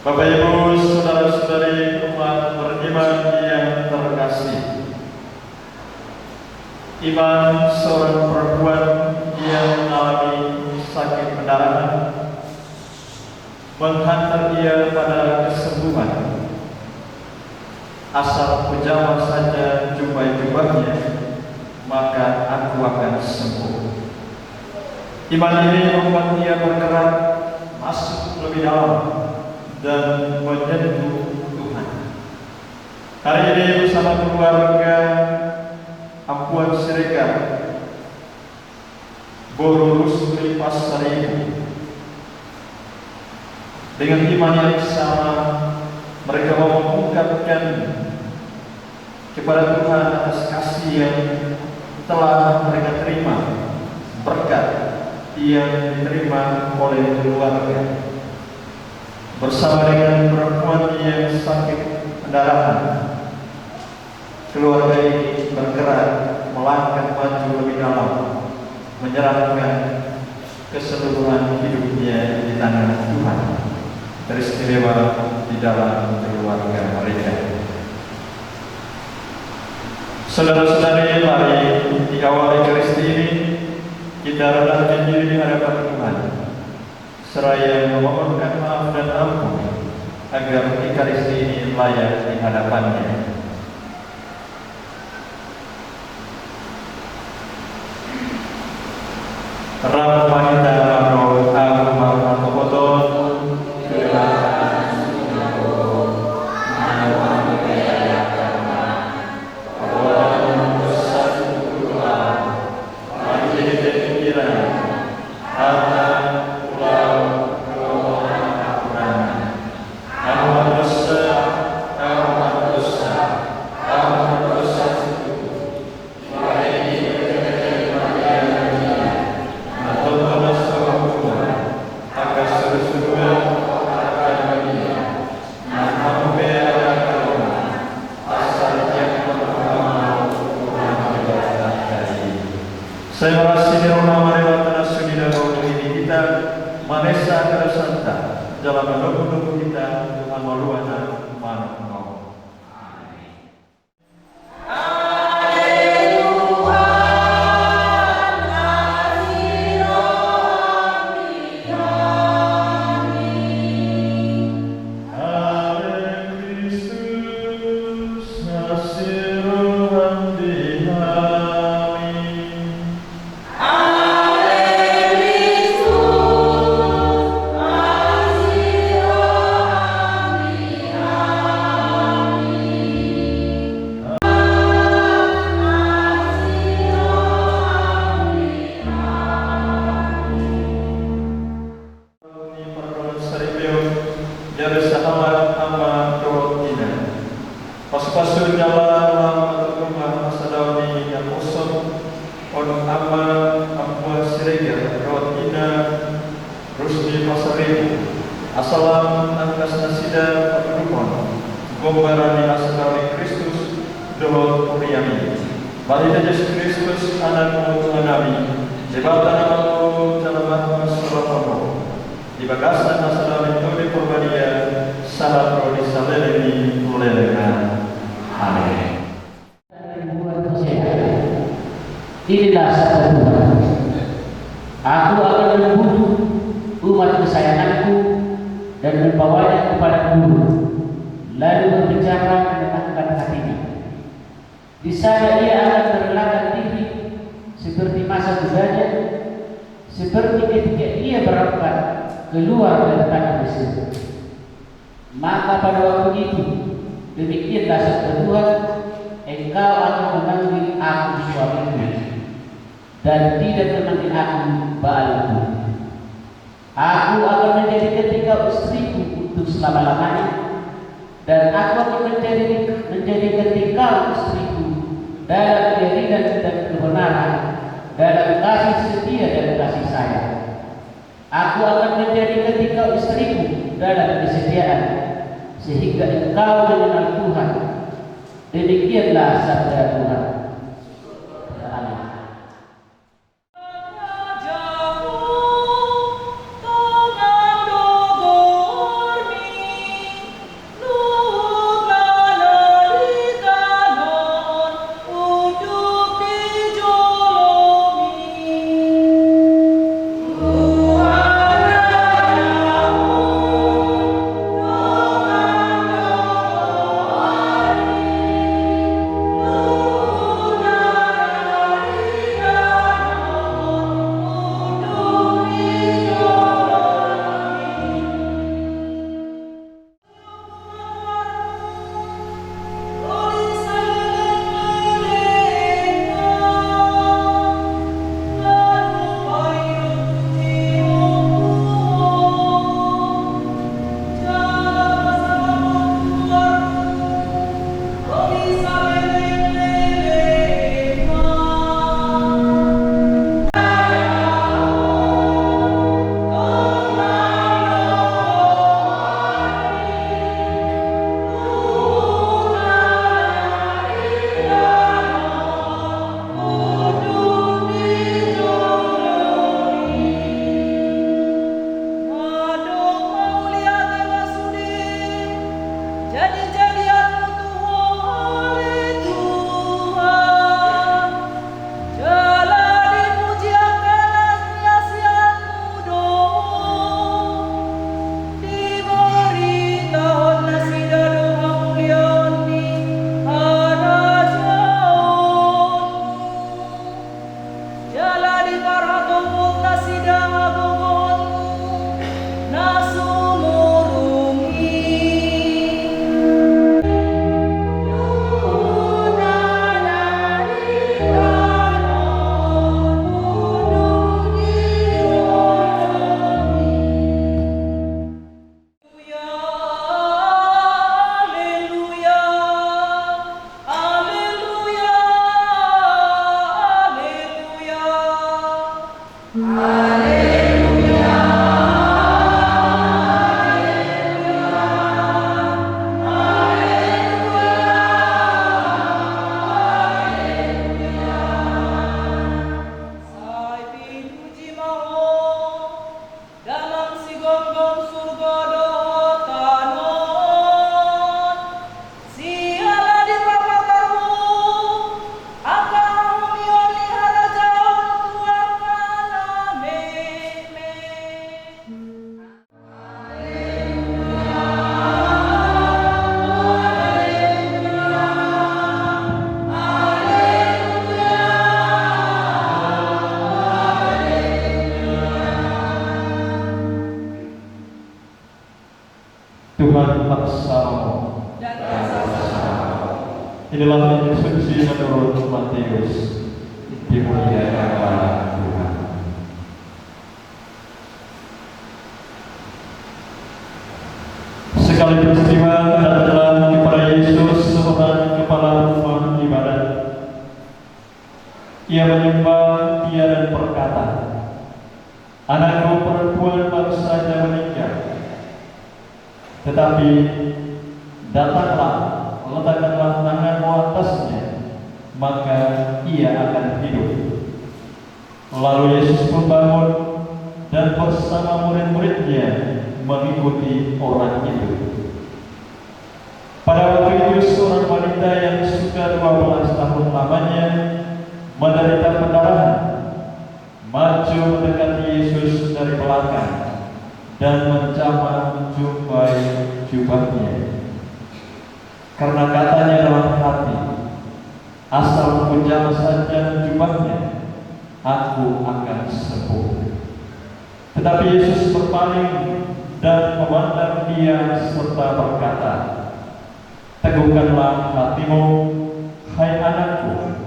Bapak Ibu, saudara-saudari umat beriman yang terkasih, Iman seorang perempuan yang mengalami sakit pendarahan menghantar ia pada kesembuhan. Asal ku jamah saja jubah-jubahnya, maka aku akan sembuh. Iman ini membuat ia bergerak masuk lebih dalam dan menyentuh Tuhan. Hari ini bersama keluarga Ampuan Siregar, Boru Rusli Pasaribu, dengan iman yang sama mereka mau mengungkapkan kepada Tuhan atas kasih yang telah mereka terima, berkat yang diterima oleh keluarga. Bersama dengan perempuan yang sakit pendarahan, keluarga ini bergerak melangkah maju lebih dalam, menyerahkan keseluruhan hidupnya di tangan Tuhan, teristimewa di dalam keluarga mereka. Saudara-saudari, mari di awal Ekaristi ini kita rendahkan diri di hadapan Tuhan, seraya memohonkan maaf dan ampun agar Ekaristi ini layak di hadapannya. Ramadhan Mano Aku Marmato Koton Saya merasi di rumah marewata nasuni dan waktu ini kita manesa kada santa dalam menunggu kita Tuhan maluana manau. Pasu-pasu jalan atau rumah Masadawani yang kosong on ama Ampuan Siregar Rotina Rusdi Pasaribu Asalam Angkas Nasida Patunukon Gombarani Asadawani Kristus Dohot Puriami Balita Yesus Kristus Anakmu Nabi Jebatan Namamu Jalamat Masuratomo di bagasan Asadawani Todi Purbadia Sahat Rodi Saleleni Mulelena. Amin. Inilah sabda Tuhan. Aku akan membunuh umat kesayanganku dan membawanya kepada guru, lalu berbicara menenangkan hatinya. Di sana ia akan merelakan diri seperti masa mudanya, seperti ketika ia berangkat keluar dari tanah Mesir. Maka pada waktu itu, demikianlah sabda Tuhan, engkau akan memanggil aku suamimu, dan tidak temankan aku baalku. Aku akan menjadikan engkau istriku untuk selama-lamanya, dan aku akan menjadikan engkau istriku dalam keadilan dan kebenaran, dalam kasih setia dan kasih sayang. Aku akan menjadikan engkau istriku dalam kesetiaan, sehingga engkau mengenal Tuhan. Demikianlah sabda Tuhan. Amin. Tuhan bersamamu. Inilah Injil suci menurut Matius. Dimuliakanlah Tuhan. Sekali peristiwa adalah kepada Yesus seorang kepala rumah ibadat. Ia menyembah Dia dan berkata, "Anakku perempuan baru saja meninggal. Tetapi datanglah, letakkanlah tanganmu atasnya, maka ia akan hidup." Lalu Yesus pun bangun dan bersama murid-muridnya mengikuti orang itu. Pada waktu itu seorang wanita yang sudah 12 tahun lamanya menderita pendarahan maju mendekati Yesus dari belakang dan menjamah jubahnya, karena katanya dalam hati, "Asal menjamah saja jubahnya, aku akan sembuh." Tetapi Yesus berpaling dan memandang dia serta berkata, "Teguhkanlah hatimu, hai anakku,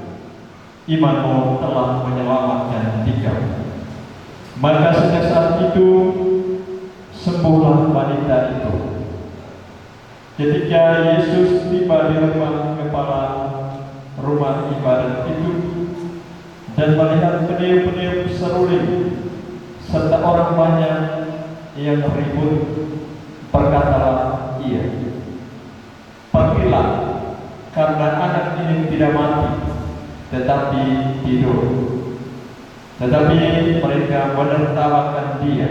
imanmu telah menyelamatkan." Maka sejak saat itu sembuhlah wanita itu. Ketika Yesus tiba di rumah kepala rumah ibadat itu dan melihat peniup-peniup seruling serta orang banyak yang ribut, berkatalah ia, "Pergilah, karena anak ini tidak mati, tetapi tidur." Tetapi mereka menertawakan dia.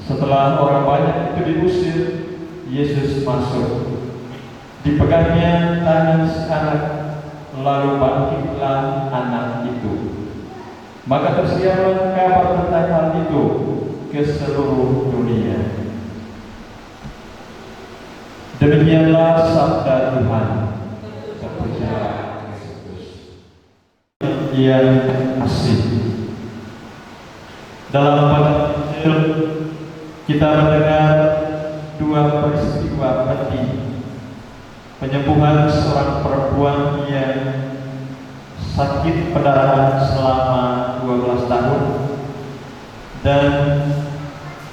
Setelah orang banyak itu diusir, Yesus masuk. Dipegangnya tangan si anak, lalu bangkitlah anak itu. Maka tersiarlah kabar tentang hal itu ke seluruh dunia. Demikianlah sabda Tuhan. Terpujilah Kristus. Yang asik. Dalam Injil kita mendengar dua peristiwa penting. Penyembuhan seorang perempuan yang sakit pendarahan selama 12 tahun dan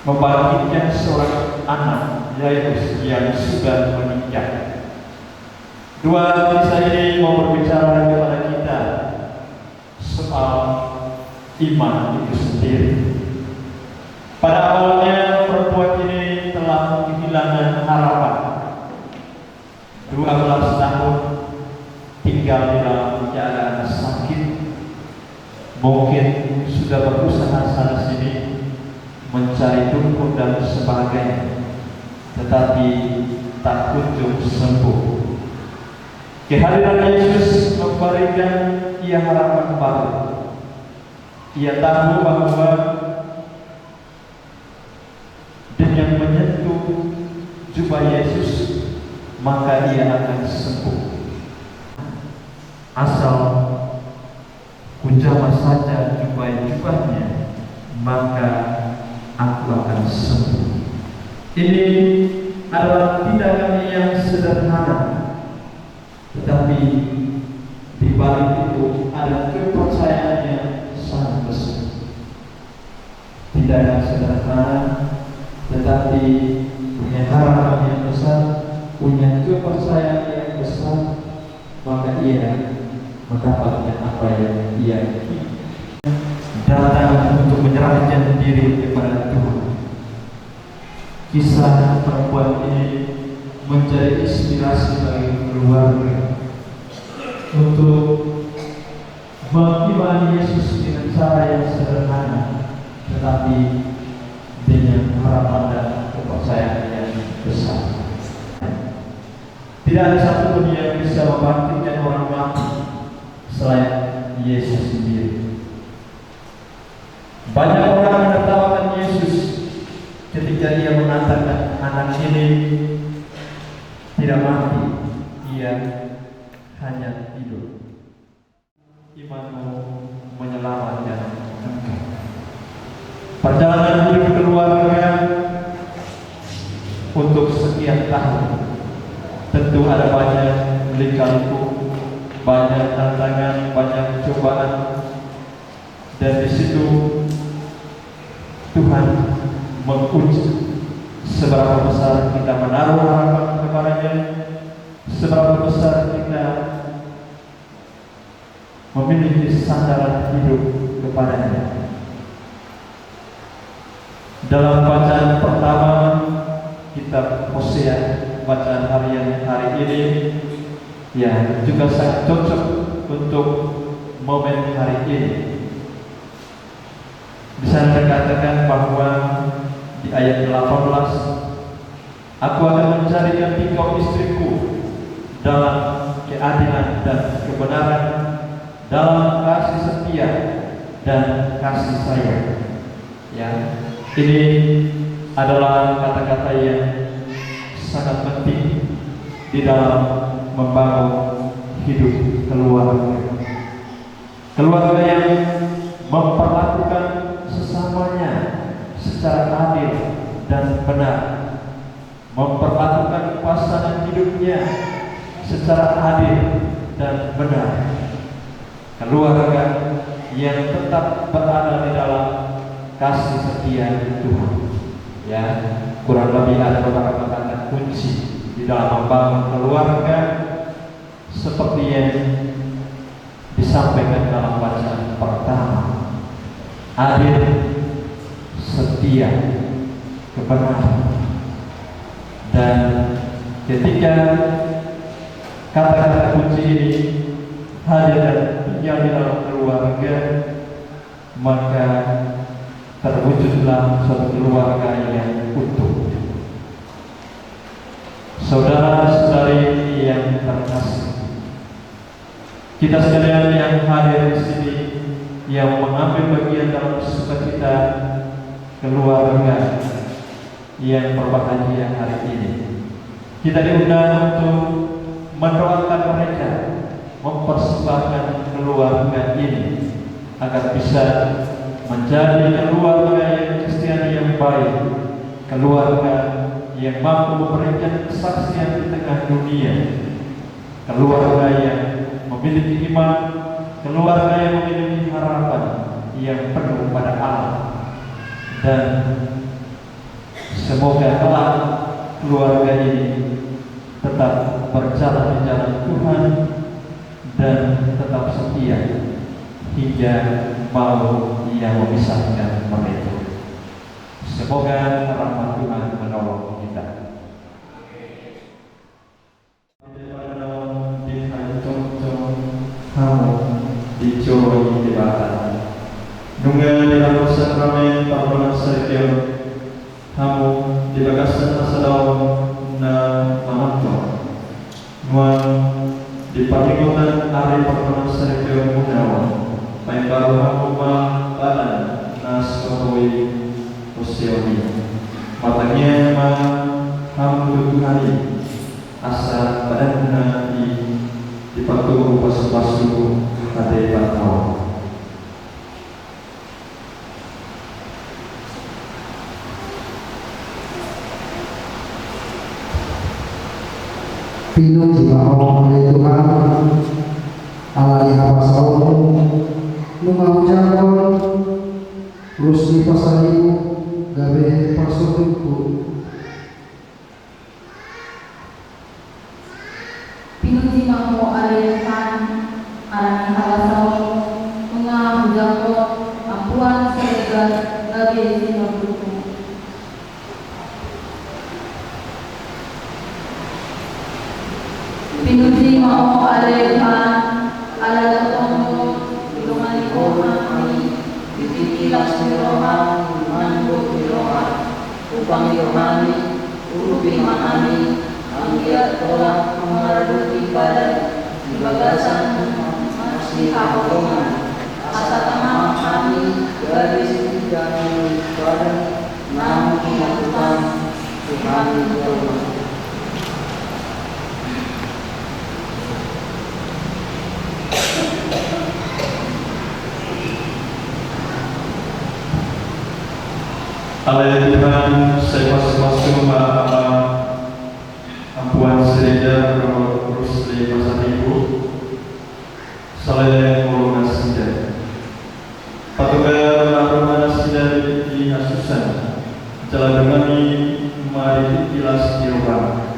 membangkitkan seorang anak Yairus yang sudah menikah. Dua kisah ini mau berbicara kepada kita soal iman itu sendiri. Pada awalnya perempuan ini telah kehilangan harapan. 12 tahun tinggal di dalam keadaan sakit, mungkin sudah berusaha sana sini mencari dukun dan sebagainya, tetapi tak kunjung sembuh. Kehadiran Yesus memberikan ia harapan baru. Ia tahu bahwa dengan menyentuh jubah Yesus maka ia akan sembuh. Asal kujamah saja jubahnya, maka aku akan sembuh. Ini adalah tindakan yang sederhana, tetapi di balik itu ada kepercayaan yang sangat besar. Tindakan sederhana, tetapi punya harapan yang besar, punya kepercayaan yang besar, maka ia mendapatkan apa yang ia datang untuk menyerahkan diri kepada Tuhan. Kisah perempuan ini menjadi inspirasi bagi keluarga untuk mengimani Yesus dengan cara yang sederhana, tetapi dengan harapan dan kepercayaan yang besar. Tidak ada satupun yang bisa membangkitkan orang mati selain Yesus sendiri. Banyak orang menertawakan Yesus ketika ia mengatakan anak ini tidak mati, ia hanya tidur. Imanmu menyelamatkan engkau. Perjalanan hidup keluarga untuk sekian tahun tentu ada banyak lika-liku, banyak tantangan, banyak cobaan, dan di situ Tuhan menguji seberapa besar kita menaruh harapan kepadanya, seberapa besar kita memiliki sandaran hidup kepadanya. Dalam bacaan pertama kitab Hosea, bacaan harian hari ini, ya juga sangat cocok untuk momen hari ini. Bisa dikatakan bahwa di ayat 18, aku akan mencarikan engkau istriku dalam keadilan dan kebenaran, dalam kasih setia dan kasih sayang. Ya, ini adalah kata-kata yang sangat penting di dalam membangun hidup keluarga. Keluarga yang memperlakukan sesamanya secara adil dan benar, memperlakukan pasangan hidupnya secara adil dan benar. Keluarga yang tetap berada di dalam kasih setia Tuhan. Ya, kurang lebih ada beberapa kata kunci di dalam membangun keluarga seperti yang disampaikan dalam bacaan pertama. Adil, setia, kebenaran. Dan ketika kata-kata kunci ini hadir dan tinggal di dalam keluarga, maka terwujudlah suatu keluarga yang utuh. Saudara-saudari yang terkasih, kita sekalian yang hadir di sini, yang mengambil bagian dalam sukacita keluarga yang berbahagia hari ini, kita diundang untuk mendoakan mereka, mempersembahkan keluarga ini agar bisa menjadi keluarga yang Kristiani yang baik, keluarga yang mampu memberikan kesaksian di tengah dunia, keluarga yang memiliki iman, keluarga yang memiliki harapan yang penuh pada Allah. Dan semoga kelak keluarga ini tetap berjalan di jalan Tuhan dan tetap setia hingga mau Ia memisahkan mereka. Semoga rahmat Tuhan menolong kita. Dicuri di barat nunga di dalam sakramen perbulan sergio hamu di bagasan asadau na mamanto nuan di palingutan hari perbulan sergio munawa main baru hamu balan nas kohoi usioni matanya ma hamu tutuhani asa badan di patu pas-pasu ada batau. Pinuji mahal oleh Tuhan Allah dihapasau mengahujakan terus di pasarimu gabe pasukku pinuji mahal oleh Tuhan Allah dihapasau mengahujakan ampuan segar gabe sinodku. Pinuji mau alehan ala ketemu ilungan kami dipikilas diroha nanggo diroha upang yohani urupi mahani anggiat tolak mengaruhi badan di bagasan masih kaholongan asa tanah kami garis dan badan namun Tuhan Tuhan Tuhan. Allah Tuhan, saya masuk ampuan sereja terus di masa ibu salah mengurus sida patuga marumana sida di asusan jalan dengan mari kilas di rumah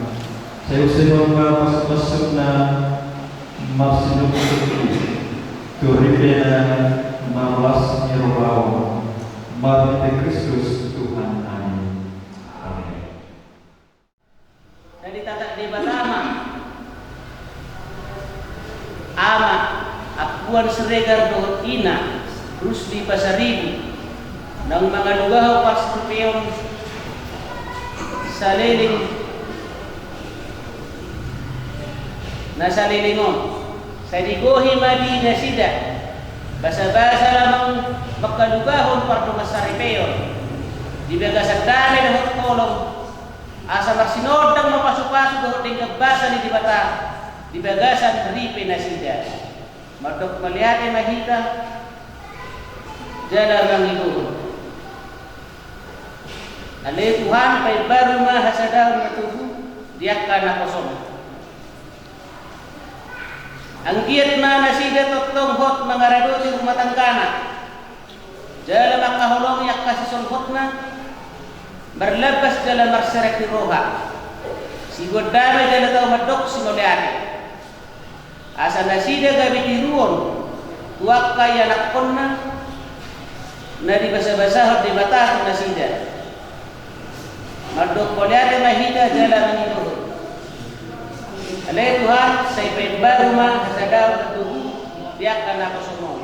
saya usai masuk na masih turipena malas di rumah mari Kristus Tuhan. Amin. Amin. Dari tatak di pertama ama akuan seregar dohot ina terus di pasaribu nang mga lugaw pas tupiyon sa liling na sa lilingon sa digohi madi na sida basa-basa lamang magkalugahon pardo masaripeo di bagasan dami na hotkolong asa magsinod ng mapasupasok doon din kagbasa ni Dibata di bagasan ripe na sida matok malihat mahita jalan lang ito alay Tuhan kay baru mahasadaw na tubo diyak ka na kosong ang giat na nasida toktong hot mga radoti umatanggana jalan makahulong yak kasih solhotna berlepas dalam masyarakat roha si godame dalam tau madok si noleane asa nasida gabi tiruon tuak kaya nakonna na di basa-basa di batah nasida madok koleane mahida dalam menginuh alai Tuhan saya pembaru mah sadar betul dia akan apa semua.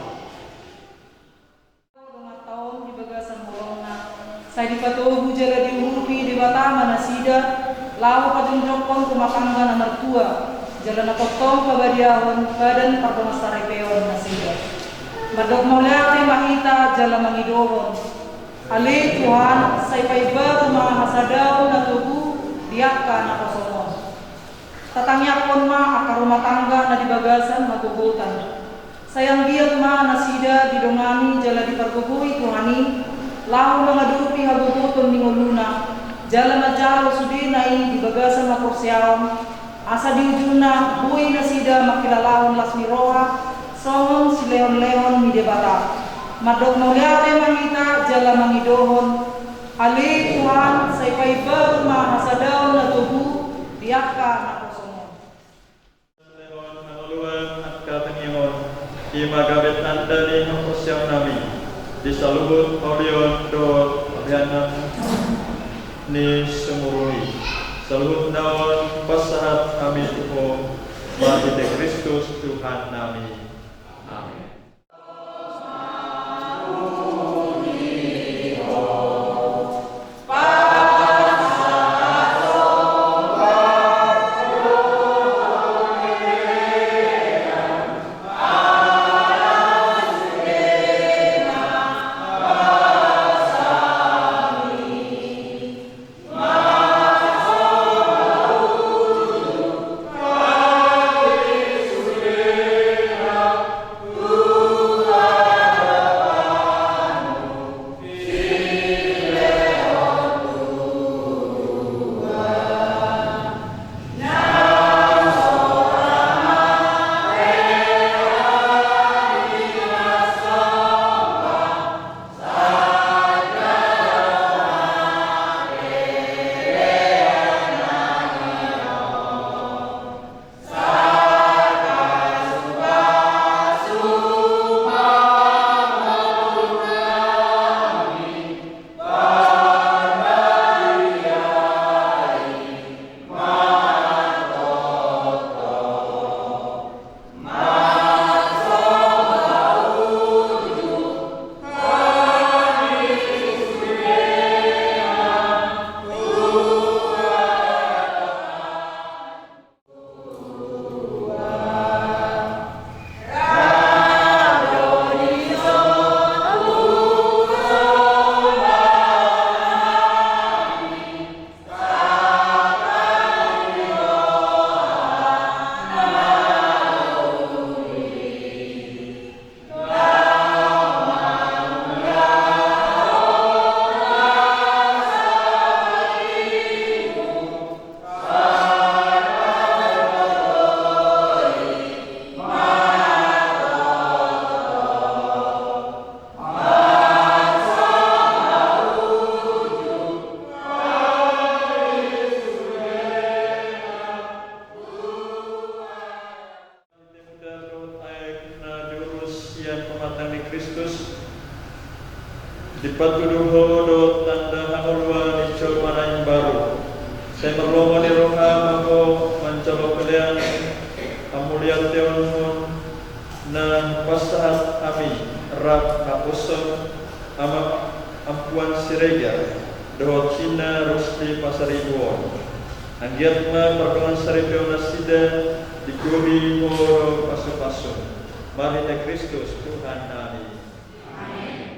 Tahun di bagasan morongna, saya dipatuhi jala diurupi di batama nasida, lalu padung jokong kumakangga na mertua, jala nakotong pabadiahon badan pardong sarepeon nasida. Madok mauliate mahita jala mangidohon. Ali Tuhan, saya paibaru mga hasadaw na tubuh diaka na kosomon. Tatangyapon ma akar rumah tangga na di bagasan magugutan. Sayang giat ma nasida didongani jala dipergugui Tuhani lahu mangadupi haguguton ni nguluna jala majalo sudinai di bagasan makursiaon asa diujuna bui nasida makilalaon lasmi roha songon si leon-leon mi debata madog mauliate mangita jala mangidohon ali Tuhan saypai baru ma hasadaw na tubuh diaka na kosomon leon manuluan at katangingon di magabit anda ni hapusyaw nami di salubut olion do abianan ni sumurui salubut naon pasahat kami tuho mahite Kristus Tuhan nami. Amin. Dipatuduho do tanda hanulwa ni colmana yang baru. Saya merlongo di roha mako mancalo kalian amuliat teonhon na pasahat ami rak kapuson ama ampuan sirega dohot sina rusli pasaribuon. Anggiat ma perkenan saripeo nasida dikuhi moro pasu-pasu. Mari Kristus Tuhan nami. Amin.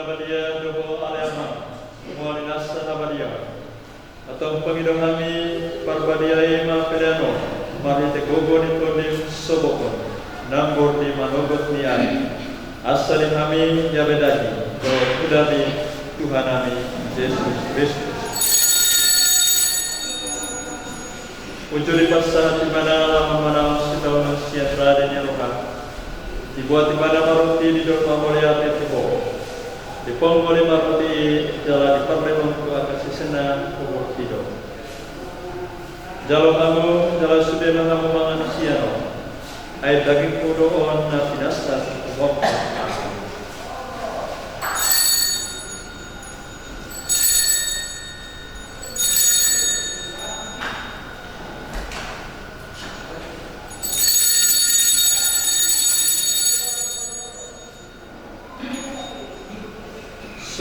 abadia dobo alema mualinas abadia atau pangidong kami parbadiai ma pedano mari tegogo ni tonim sobokon nambur di manogot ni ari asalin kami yabedagi do kudami Tuhan kami Yesus Kristus. Ujuri pasal di mana lama setahun sejahtera dan Eropa dibuat di mana maruti di dorma mulia Petro di ponggoli maruti jalan di parlemen ke atas sena kubur tido jalan kamu jalan sudah kamu mangan siano air daging kudoon na pinasta kubur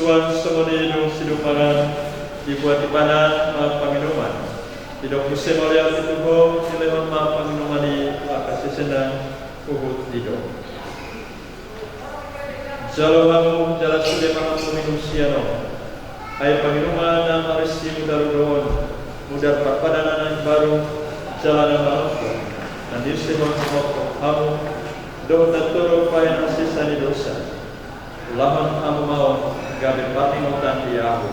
Suan semoni hidung sidupangan dibuat di mana maaf panginoman hidung musim oleh tubuh silehon maaf panginoman di akasi senang kubut hidung jalo kamu jalan sudah maaf minum siano ayah panginoman dan marisi mudar doon mudar perpadanan baru jalan maaf dan disimpan semua kamu doon dan turun payan asisani dosa laman kamu mau gabe patimotan di aku.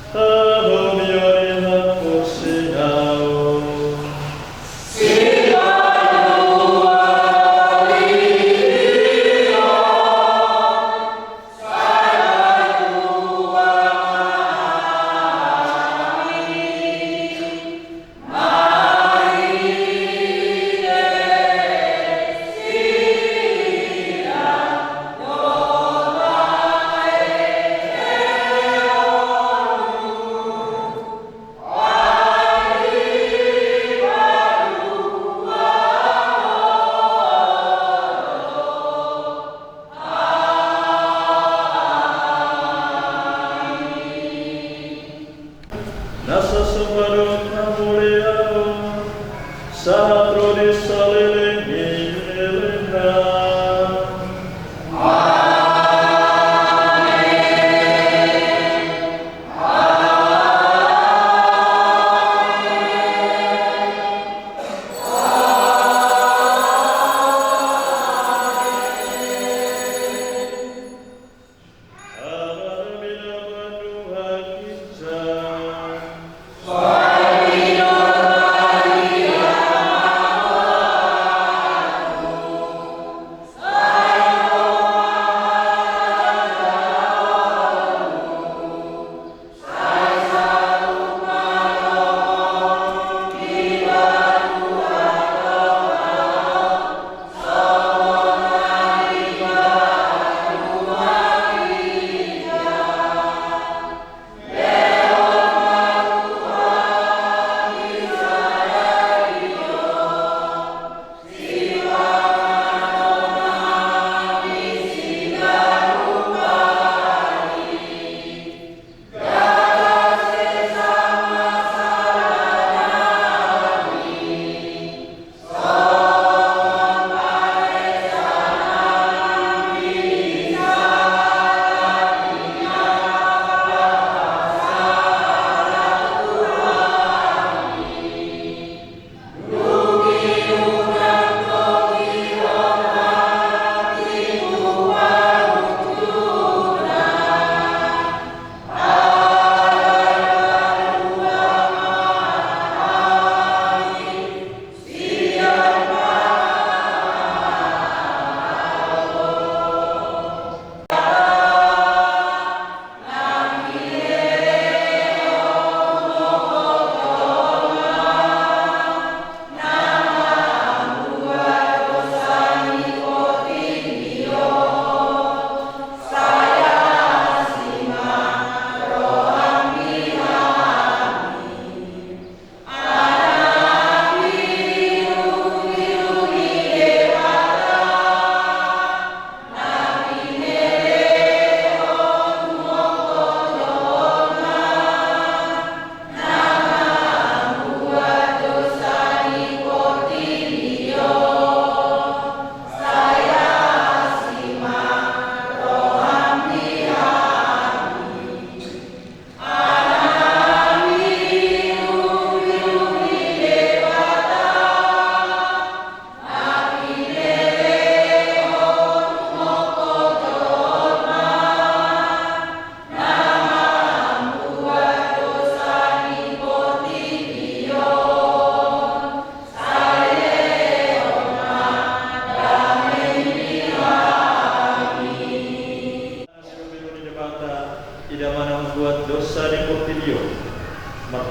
Tahu biarin aku sinau.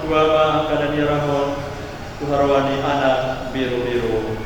Tua ma kada dirahon tuharwani anak biru-biru.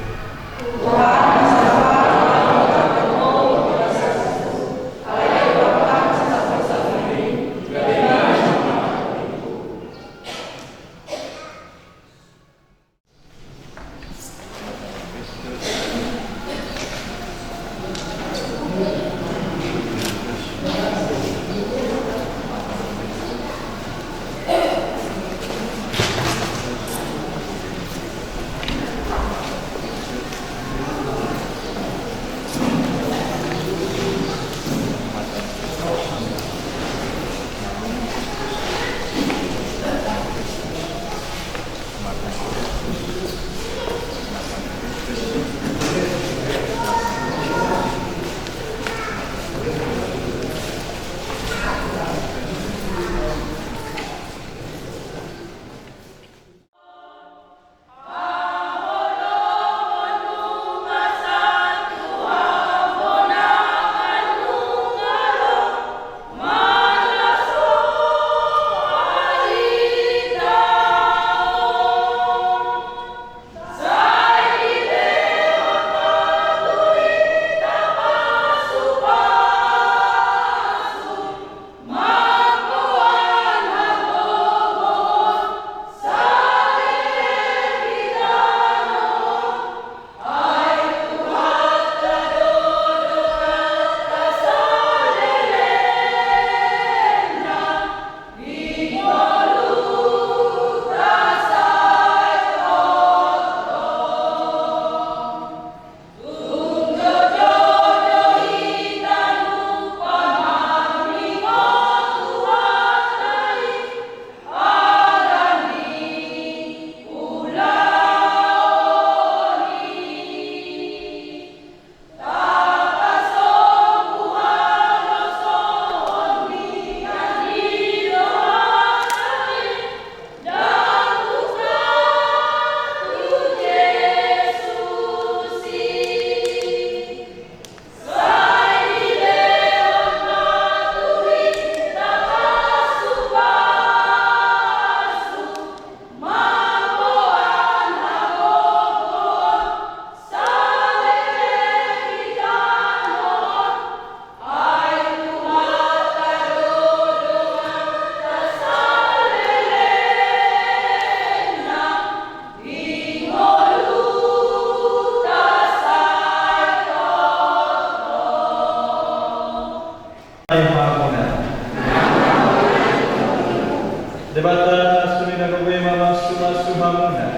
Debata sunina gobe mama suma suhamuna.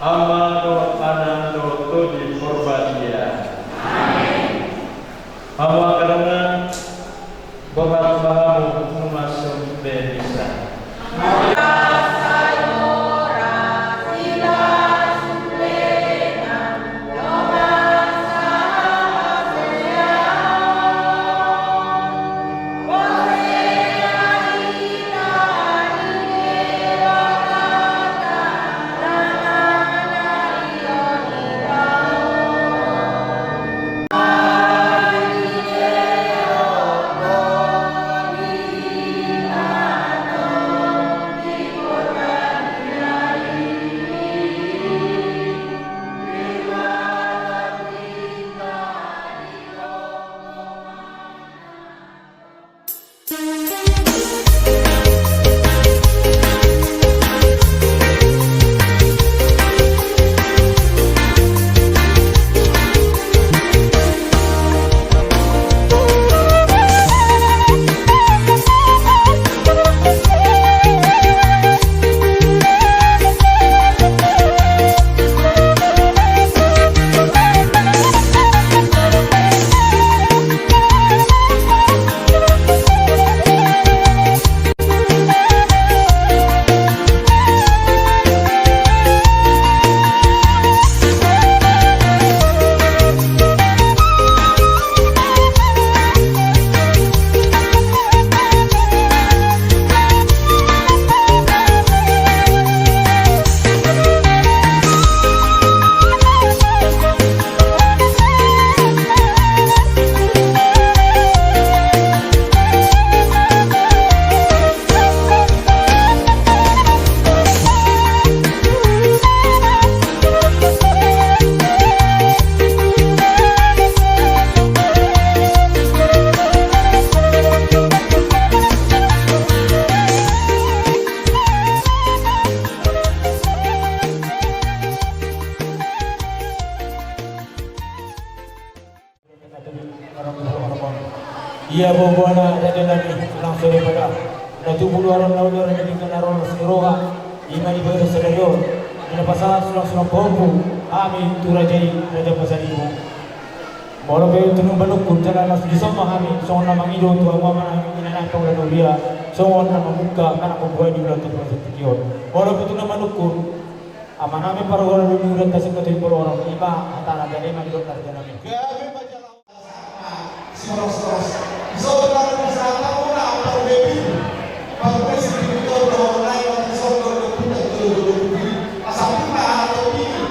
Ama do ana do to di korbatia. Amin. Hawa karena bobat bahamu masuk benisa. Amen. Iya boboana jadi lagi senang sore pada. Na tubuh orang lawan yang dikenaron siroha. Ima di bawah sederio. Ina pasal sulang pompu. Ami turajai raja pasalimu. Moro be tunung banuk kuntala nas disoma ami sona mangido tu amama ina kau la dia. Sona mamuka kana ko buai di ulat tu pasitikion. Moro be tunung manuk kun. Amanami para orang di ulat kasih ko tu orang iba antara jadi mandi dokter janami. Gabi majalah soros-soros. Saudara bersama orang atau baby. Kalau presiden itu orang yang saudara itu asal kita atau ini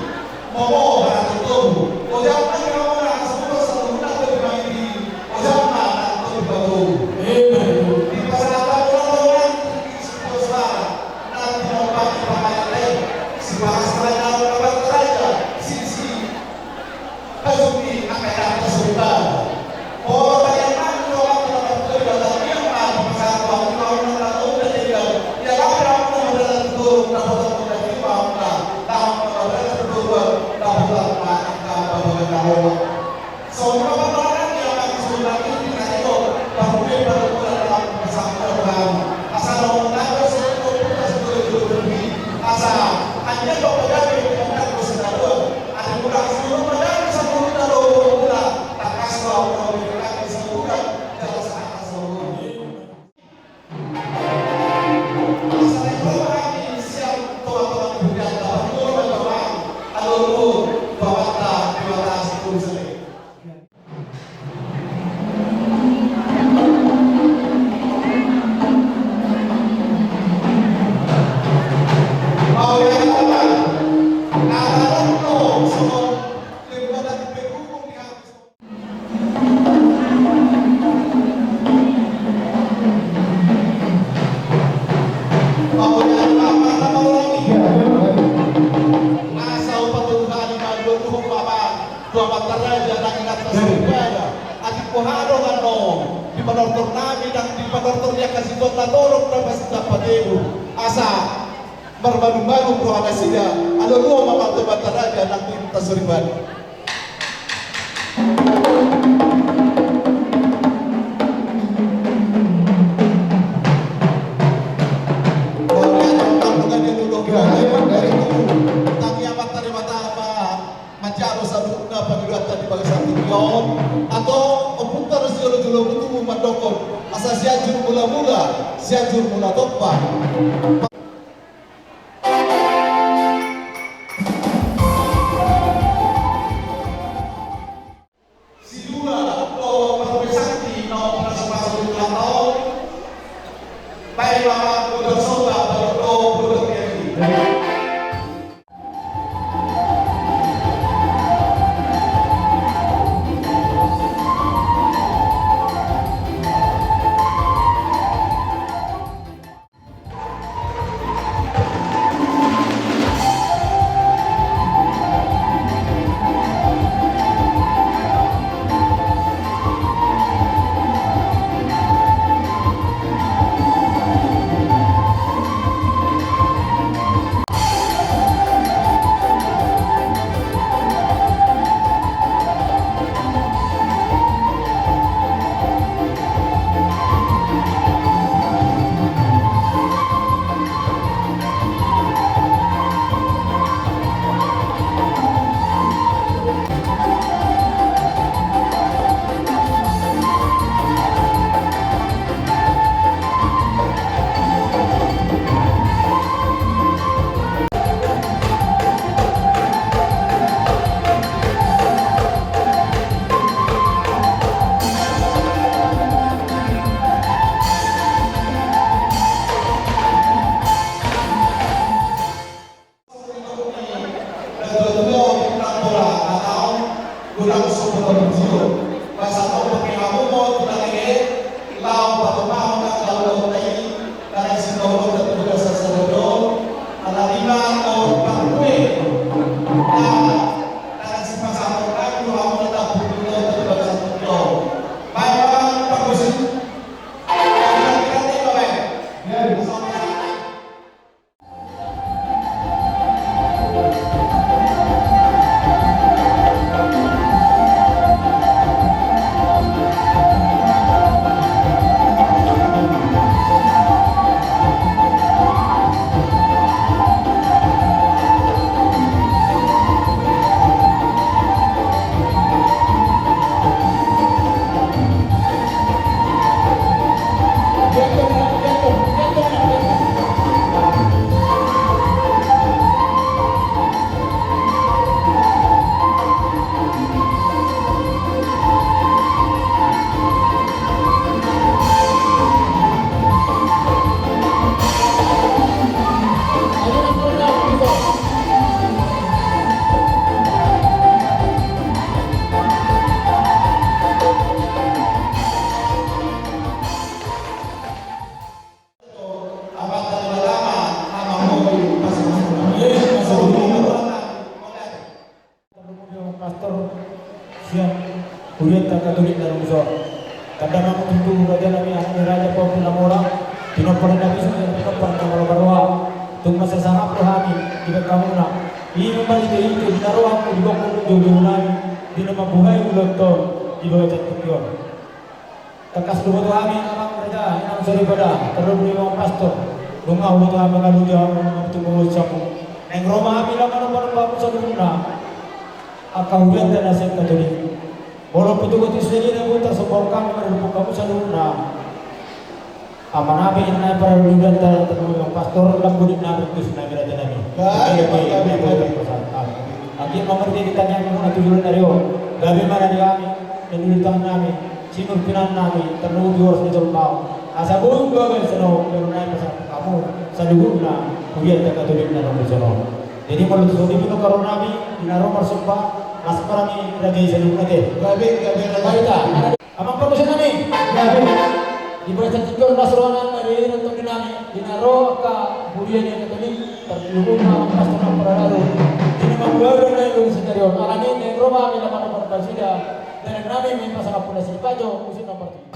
mau atau tuh. Oh jangan orang semua satu atau ini. Oh jangan atau baru. Di pasar orang sekolah nanti mau pakai pakaian lain. Si bahasa orang saja sisi. Kasih apa yang kita sebutkan. Oh, bagaimana kalau kita berjalan yang mana pasal orang tahu dari dia. Ya kalau orang berjalan itu dapat dari mana? Tahu berjalan itu dapat tahu. Semua orang yang akan sudah ini itu baru dalam pasal orang. Asal orang tahu sesuatu asal hanya berbeda dengan prosedur. Ada pula sebelum berbeda sebelum pula tak kasih orang. Baru-baru berada sida, ada dua mamak tebat raja nak minta seriban. Atau opuntar sejolo-jolo bertemu mandokon asal siajur mula-mula siajur mula topan. sian kurian tak Katolik dalam usaha. Kadang aku tentu raja kami anak raja Papua Lamora, tinopor nabi sudah tinopor kamar barwa, tung masa sangat rohani tidak kamu nak. Ini membalik itu dinaruh aku di bawah jodoh nami, di nama buhay ulotton di bawah jatuh. Takas dua tu kami anak raja enam sore pada terlalu lima pastor. Rumah itu kami kalau jauh itu mau campur. Neng rumah kami lama nomor sebelumnya. Akau hujan dan nasib Katolik. Walau petugas sendiri yang putar sebab kami merebut kamu sebelumnya. Aman kami ini para hujan dan terlalu pastor dan budik nabi itu nabi raja nabi. Akhir mengerti kita yang menggunakan tujuan dari gabi mana di kami dan dulitan kami. Simur pinan nami terlalu diurus di tolong asa burung gagal seno perunai pasal kamu saduguna kuliah tak Katolik na nomor seno jadi kalau tu di pino karon nami dinaro marsumpa asparani lagi saduguna te gabe baita amang perlu nami gabe di bawah tikor nasronan dari nonton nami dinaro ka kuliah ni Katolik terluguna pastor na paralaro dina magbuaron na yung seterior alani ni Roma mi naman nomor basida dan kami memang sangat punya sipajo musim nomor 3.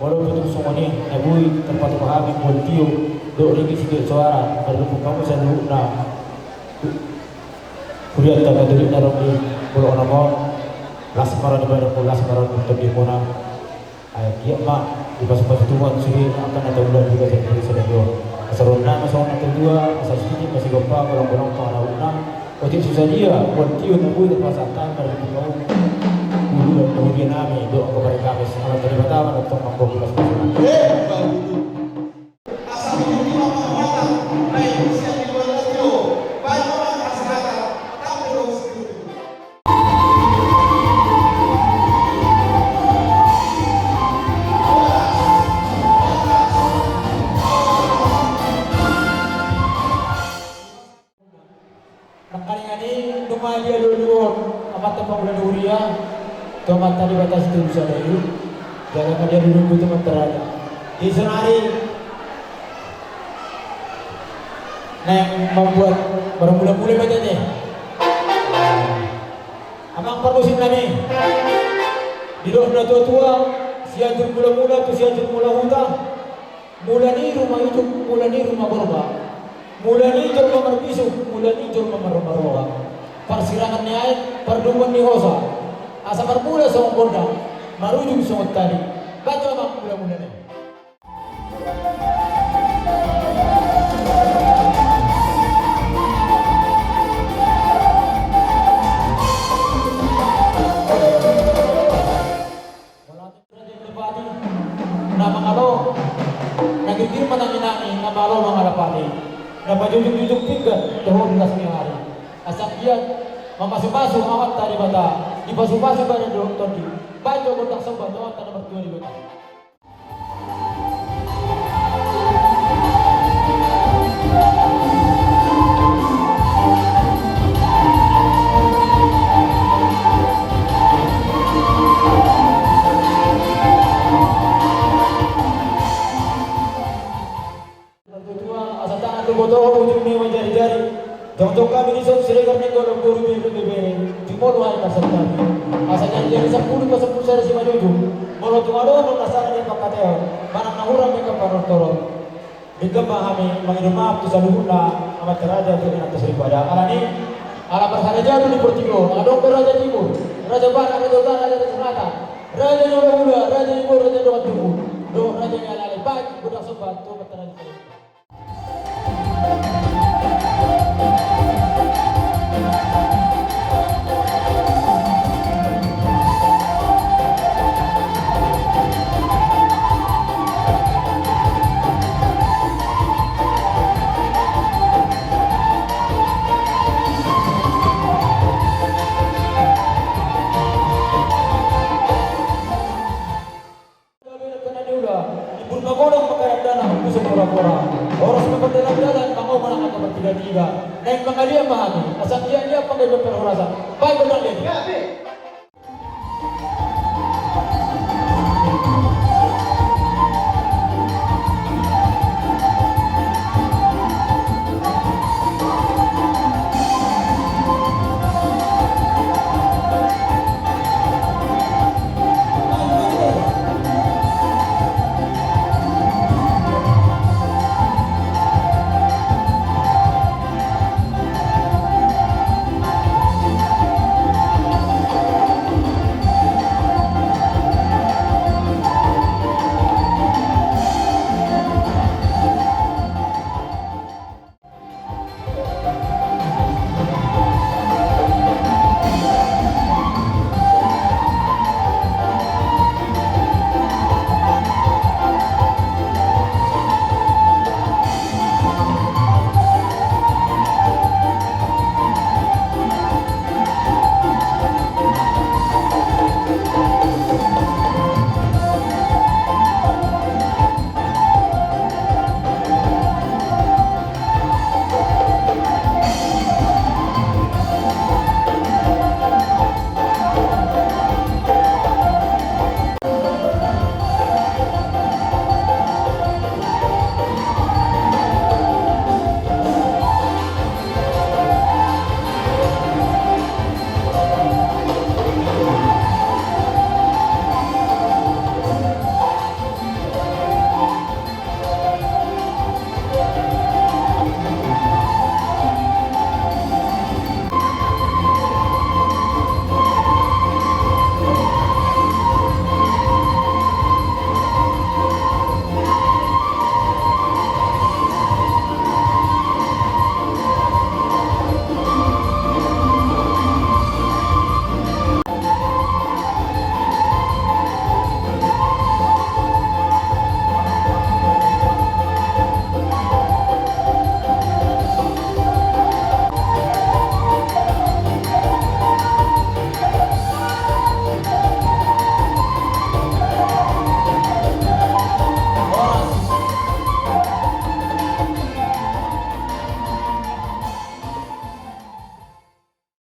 Walaupun itu semua ni, nabui tempat pahami voltio, do lagi sikit suara, kalau kamu selalu nak kuliah tak Katolik dalam ni, kalau orang mau lasmaran ibadah pun lasmaran untuk di mana, dia mak di pas-pas tuan suri akan ada bulan juga jadi sedang asarona masuk orang kedua, asal sedikit masih gempa kalau pengaruhna, waktu susah dia, voltio nabui tempat santai kalau kau kemudian kami doa kepada kami selamat terima kasih untuk membuka kelas Asal ini mama baik usia di luar radio, banyak orang masyarakat, tapi harus Nakalingan ini rumah dia dulu amat tempat bulan Uria tomat tadi batas itu bisa dari jangan dia dulu itu terada di senari yang membuat baru mulai baca deh amang permusim nami di doa tua siajur mula tu siajur mula huta mula ni rumah itu mula ni rumah berubah mula ni jor kamar bisu mula ni jor kamar roha persirangan ni ayat perdungan ni hosa asa bermula sama bonda marujung sama tadi baca bang mula-mula ni nama kalau nagigil manangin nama lo mangalapani na pajujuk-jujuk tiga tahun kasih hari asap dia memasuk-masuk awat tadi bata dipasuk-pasuk pada dokter di baca kotak sobat awat tanah berdua di bata asal tangan tu botol ujung ni menjadi jari jauh-jauh kami ni sering kerana kalau Polo ay kasartani. Asa jadi 10 ke 10 sari si majuju. Molo tumado no kasara ni pakateo. Manang nahurang mereka parotoro. Digamba kami mengirim maaf tu saluhuna amat raja tu nak daripada alani ala berharaja tu di Portugal. Adong raja timur, raja barat, raja utara, raja selatan. Raja Nora Muda, raja timur, raja Nora Tugu. Do raja yang alali baik budak sobat tu berteraja. Orang semua dalam bangau mana akan bertiga-tiga. Naik pengadilan mahami. Asal dia pakai berperhorasan. Baik benar dia.